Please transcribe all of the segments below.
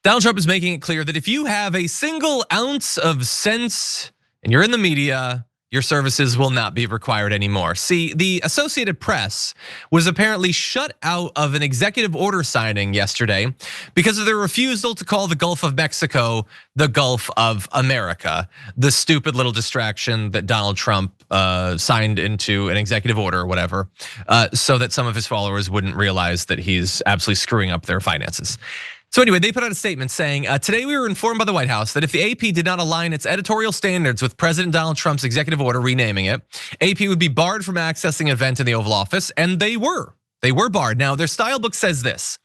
Donald Trump is making it clear that if you have a single ounce of sense and you're in the media, your services will not be required anymore. See, the Associated Press was apparently shut out of an executive order signing yesterday because of their refusal to call the Gulf of Mexico the Gulf of America, the stupid little distraction that Donald Trump signed into an executive order or whatever, so that some of his followers wouldn't realize that he's absolutely screwing up their finances. So anyway, they put out a statement saying, today we were informed by the White House that if the AP did not align its editorial standards with President Donald Trump's executive order renaming it, AP would be barred from accessing an event in the Oval Office, and they were barred. Now, their style book says this: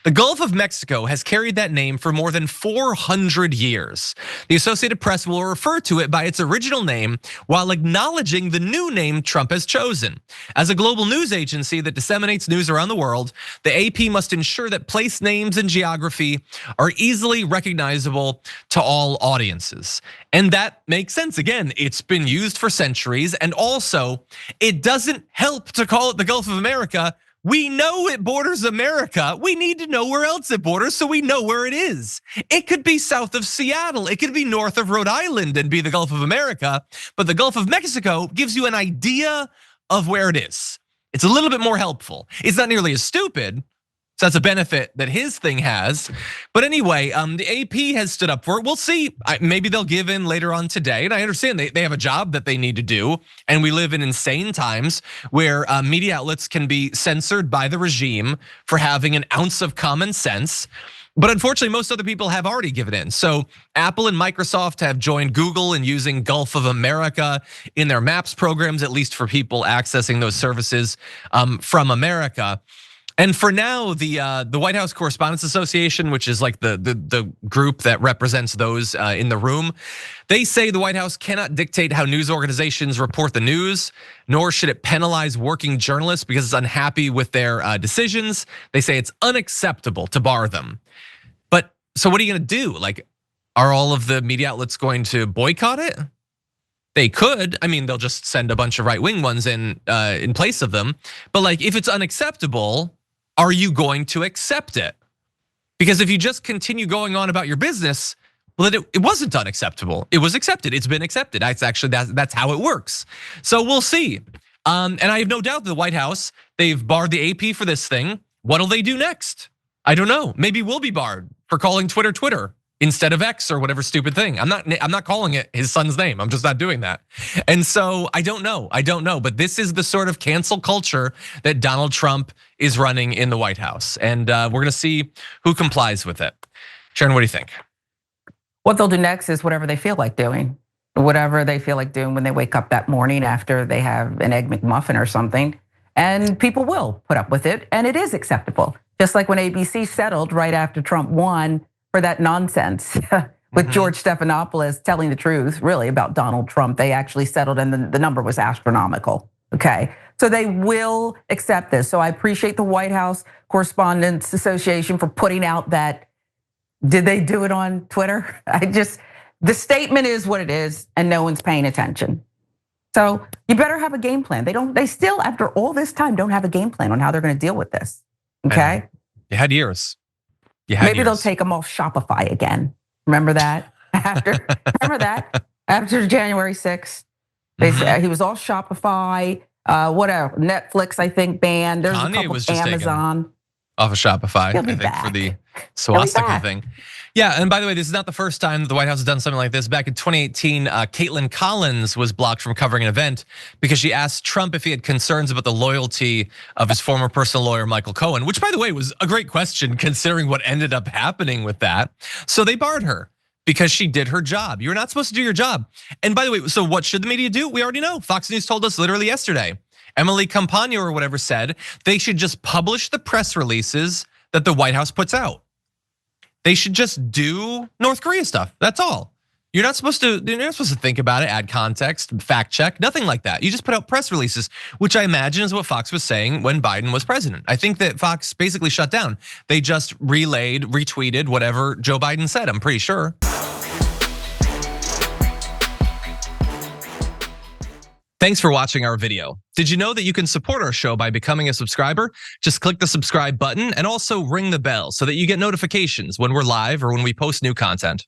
the Gulf of Mexico has carried that name for more than 400 years. The Associated Press will refer to it by its original name while acknowledging the new name Trump has chosen. As a global news agency that disseminates news around the world, the AP must ensure that place names and geography are easily recognizable to all audiences. And that makes sense. Again, it's been used for centuries, and also it doesn't help to call it the Gulf of America. We know it borders America. We need to know where else it borders so we know where it is. It could be south of Seattle. It could be north of Rhode Island and be the Gulf of America. But the Gulf of Mexico gives you an idea of where it is. It's a little bit more helpful. It's not nearly as stupid. So that's a benefit that his thing has. But anyway, the AP has stood up for it. We'll see. Maybe they'll give in later on today. And I understand they have a job that they need to do. And we live in insane times where media outlets can be censored by the regime for having an ounce of common sense. But unfortunately, most other people have already given in. So Apple and Microsoft have joined Google in using Gulf of America in their Maps programs, at least for people accessing those services from America. And for now, the White House Correspondents Association, which is like the group that represents those in the room, they say the White House cannot dictate how news organizations report the news, nor should it penalize working journalists because it's unhappy with their decisions. They say it's unacceptable to bar them. But so what are you gonna do? Like, are all of the media outlets going to boycott it? They could. I mean, they'll just send a bunch of right-wing ones in place of them. But like, if it's unacceptable, are you going to accept it? Because if you just continue going on about your business, well, then it wasn't unacceptable. It was accepted. It's been accepted. That's how it works. So we'll see. And I have no doubt that the White House, they've barred the AP for this thing. What'll they do next? I don't know. Maybe we'll be barred for calling Twitter instead of X or whatever stupid thing. I'm not calling it his son's name. I'm just not doing that. And so I don't know. But this is the sort of cancel culture that Donald Trump is running in the White House. And we're gonna see who complies with it. Sharon, what do you think? What they'll do next is whatever they feel like doing. Whatever they feel like doing when they wake up that morning after they have an Egg McMuffin or something. And people will put up with it, and it is acceptable. Just like when ABC settled right after Trump won for that nonsense with George Stephanopoulos telling the truth really about Donald Trump. They actually settled and the number was astronomical, okay? So they will accept this. So I appreciate the White House Correspondents Association for putting out that, did they do it on Twitter? The statement is what it is and no one's paying attention. So you better have a game plan. They still, after all this time, don't have a game plan on how they're gonna deal with this, okay? You had years. Maybe they'll take him off Shopify again. Remember that? After January 6th, they said he was off Shopify. Whatever, Netflix, I think, banned. There's Kanye a couple was just Amazon. Off of Shopify, He'll be I think, back. for the swastika thing. Yeah, and by the way, this is not the first time that the White House has done something like this. Back in 2018, Caitlin Collins was blocked from covering an event because she asked Trump if he had concerns about the loyalty of his former personal lawyer, Michael Cohen, which by the way, was a great question considering what ended up happening with that. So they barred her because she did her job. You're not supposed to do your job. And by the way, so what should the media do? We already know. Fox News told us literally yesterday. Emily Campagno or whatever said they should just publish the press releases that the White House puts out. They should just do North Korea stuff. That's all. You're not supposed to think about it, add context, fact check, nothing like that. You just put out press releases, which I imagine is what Fox was saying when Biden was president. I think that Fox basically shut down. They just relayed, retweeted whatever Joe Biden said, I'm pretty sure. Thanks for watching our video. Did you know that you can support our show by becoming a subscriber? Just click the subscribe button and also ring the bell so that you get notifications when we're live or when we post new content.